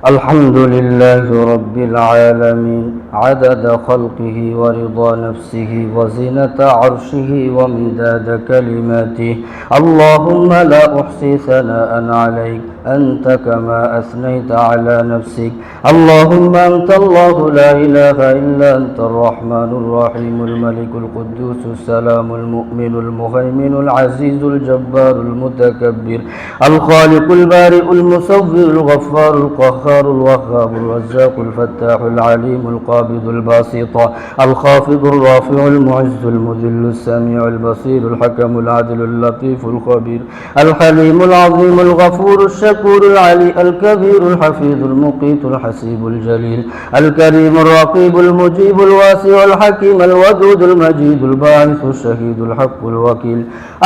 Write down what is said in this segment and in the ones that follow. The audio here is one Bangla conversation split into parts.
الحمد لله رب العالمين عدد خلقه ورضا نفسه وزنة عرشه ومداد كلماته. اللهم لا أحصي ثناء عليك أنت كما أثنيت على نفسك. اللهم أنت الله لا إله إلا أنت الرحمن الرحيم الملك القدوس السلام المؤمن المهيمن العزيز الجبار المتكبر الخالق البارئ المصور الغفار القهار الوهاب الرزاق الفتاح العليم القابض الباسط الخافض الرافع المعز المذل السميع البصير الحكم العدل اللطيف الخبير الحليم العظيم الغفور الشكور العلي الكبير الحفيظ المقيت الحسيب الجليل الكريم الرقيب المجيب الواسع الحكيم الودود المجيد الباعث الشهيد الحق الوكيل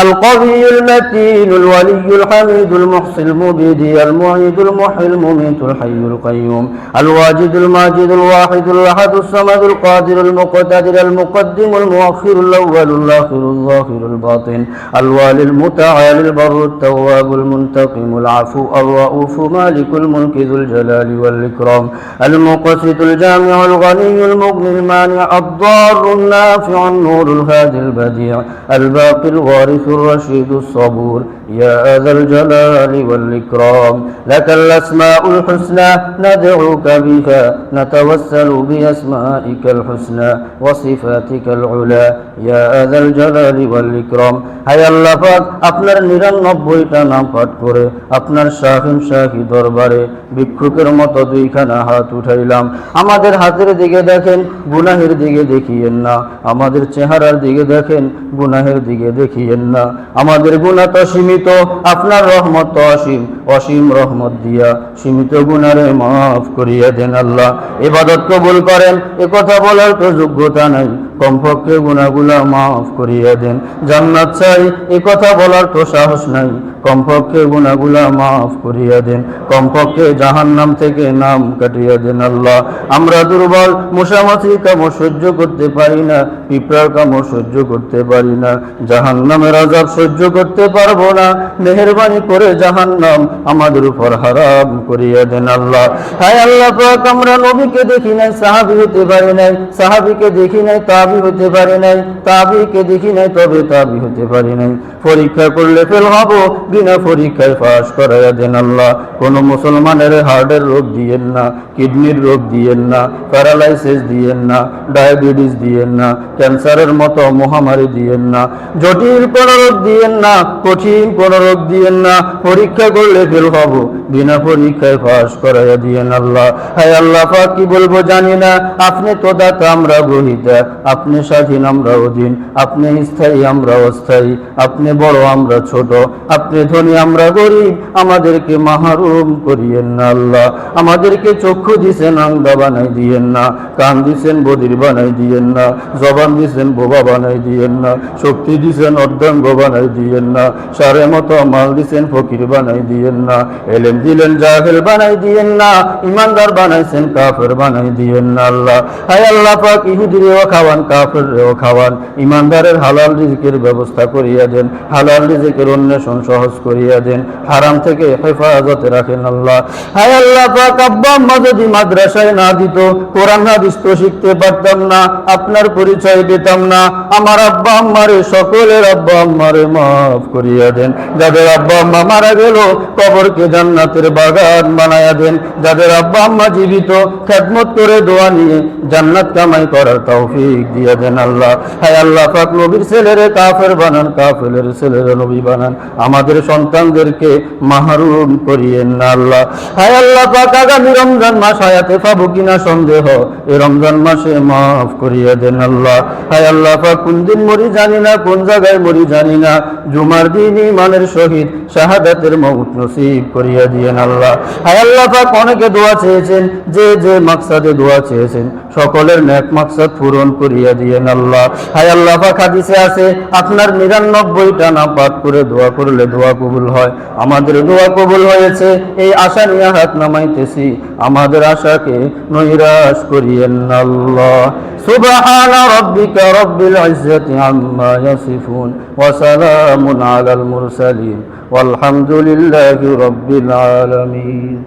القوي المتين الولي الحميد المحصي المبيد المعيد المحيي المميت الحي القيوم الواجد الماجد الواحد الأحد الصمد القادر المقتدر المقدم المؤخر الأول الآخر الظاهر الباطن الوالي المتعالي البر التواب المنتقم العفو الرؤوف مالك الملك ذو الجلال والإكرام المقسط الجامع الغني المغني المانع الضار النافع النور الهادي البديع الباقي الوارث الرشيد الصبور يا ذا الجلال والإكرام لك الأسماء الحسنى ندعوك بها نتوسل بأسمائك الحسنى وصفاتك العلى يا ذا الجلال والإكرام হায় আল্লাহ পাক আপনার ৯৯টা নাম পাঠ করে আপনার শাহিন শাহী দরবারে ভিক্ষুকের মতো দুইখানা হাত উঠাইলাম। আমাদের হাতের দিকে দেখেন, গুনাহের দিকে দেখিয়েন না। আমাদের চেহারার দিকে দেখেন, গুনাহের দিকে দেখিয়েন না। আমাদের গুনাহ তো সীমিত, আপনার রহমত তো অসীম। অসীম রহমত দিয়া সীমিত গুনারে মাফ করিয়া দেন আল্লাহ। ইবাদত কবুল করেন, এ কথা বলার তো যোগ্যতা নাই, কমপক্ষে গুনাহগুলা মাফ করিয়া দেন। জান্নাত চাই, এ কথা বলার তো সাহস নাই, কমপক্ষে গুনাহগুলা মাফ করিয়া দেন। কমপক্ষে জাহান্নাম থেকে নাম কাটিয়া দেন আল্লাহ। আমরা দুর্বল, মশামাছি কামড় সহ্য করতে পারি না, পিঁপড়ার কামড় সহ্য করতে পারি না, জাহান্নামের আযাব সহ্য করতে পারবো না। মেহেরবানি করে জাহান্নাম আমাদের উপর হারাম করিয়া দেন আল্লাহ। হায় আল্লাহ পাক, আমরা নবীকে দেখি নাই, সাহাবী হতে পারি নাই, সাহাবীকে দেখি নাই, তাবী হতে পারি নাই, তাবীকে দেখি নাই, তবে তাবী হতে পারি নাই। পরীক্ষা করলে ফেল হব, বিনা পরীক্ষায় পাস করাইয়া দেন আল্লাহ। কোন মুসলমানের হার্টের রোগ দিয়েন না, কিডনির রোগ দিয়েন না, প্যারালাইসিস দিয়েন না, ডায়াবেটিস দিয়েন না, ক্যান্সারের মতো মহামারী দিয়েন না, জটিল কোন রোগ দিয়েন না, কঠিন কোন রোগ দিয়েন না। পরীক্ষা করলে ফেল হব, বিনা পরীক্ষায় পাস করাইয়া দিয়েন আল্লাহ। হায় আল্লাহ পাক, কি বলবো জানি না। আপনি তো দাতা, আমরা গ্রহীতা। আপনি স্বাধীন, আমরা অধীন। আপনি স্থায়ী, আমরা অস্থায়ী। আপনি বড়, আমরা ছোট। আপনি ধনী, আমরা গরিব। আমাদেরকে মাহরুম করিয়েন না আল্লাহ। আমাদেরকে চক্ষু দিছেন, আঙ্গা বানাই দিয়েন না। কান দিছেন, বধির বানাই দিয়েন না। জবান দিছেন, বোবা বানাই দিয়েন না। শক্তি দিছেন, অর্ধাঙ্গ বানাই দিয়েন না। সারে মতো মাল দিছেন, ফকির বানাই দিয়েন না। এলেম দিলেন, জাহেল বানাই দিয়েন না। ইমানদার বানাইছেন, কাফের বানাই দিয়েন না আল্লাহ। হায় আল্লাহ পাক, ইহুদিরেও খাওয়ান, কাফেররেও খাওয়ান। ইমানদারের হালাল রিজিকের ব্যবস্থা করিয়া দেন, হালাল রিজিকের অন্বেষণ সহজ করিয়া দেন, হারাম থেকে হেফাজতে রাখেন আল্লাহ। হায় আল্লাহ পাক, আব্বা আম্মা যদি মাদ্রাসায় না দিত, কোরআন হাদিস তো শিখতে পারতাম না, আপনার পরিচয় পেতাম না। আমার আব্বা আম্মারে, সকলের আব্বা আম্মারে মাফ করিয়া দেন। যাদের আব্বা আম্মা মারা গেল, কবরকে জান্নাতের বাগান বানায়া দেন। যাদের আব্বা আম্মা জীবিত, খেদমত করে দোয়া নিয়ে জান্নাত কামাই করার তৌফিক দিয়ে দেন আল্লাহ। হায় আল্লাহ পাক, নবীর ছেলেরে কাফের বানান, কাফেরের ছেলেরে নবী বানান। আমাদের সন্তানদেরকে মাহরুম করিয়েন না আল্লাহ। হায় আল্লাহ পাক, আগামী রমজান মাস হায়াতে পাবো কিনা সন্দেহ, এই রমজান মাসে মাফ করিয়ে দেন আল্লাহ। হায় আল্লাহ পাক, কোন দিন মরি জানি না, কোন জায়গায় মরি জানি না, জুমার দিন ইমানের সহিত শাহাদাতের মওত নসিব করিয়া দিয়েন আল্লাহ। হায় আল্লাহ পাক, অনেকে দোয়া চেয়েছেন, যে যে মাকসাদে দোয়া চেয়েছেন, সকলের নেক মাকসাদ পূরণ করিয়া দিয়েন আল্লাহ। হায় আল্লাহ পাক, হাদিসে আছে, আপনার ৯৯টা নাম পাঠ করে দোয়া করলে দোয়া কবুল হয়। আমাদের দোয়া কবুল হয়েছে, এই আশা নিয়ে হাত নামাইতেছি। আমাদের আশাকে নৈরাশ করিয়েন না আল্লাহ। সুবহান রাব্বিকা রাব্বিল ইজ্জাতি আম্মা ইয়াসিফুন ওয়া সালামুন আলাল মুরসালিন ওয়ালহামদুলিল্লাহি রাব্বিল আলামিন।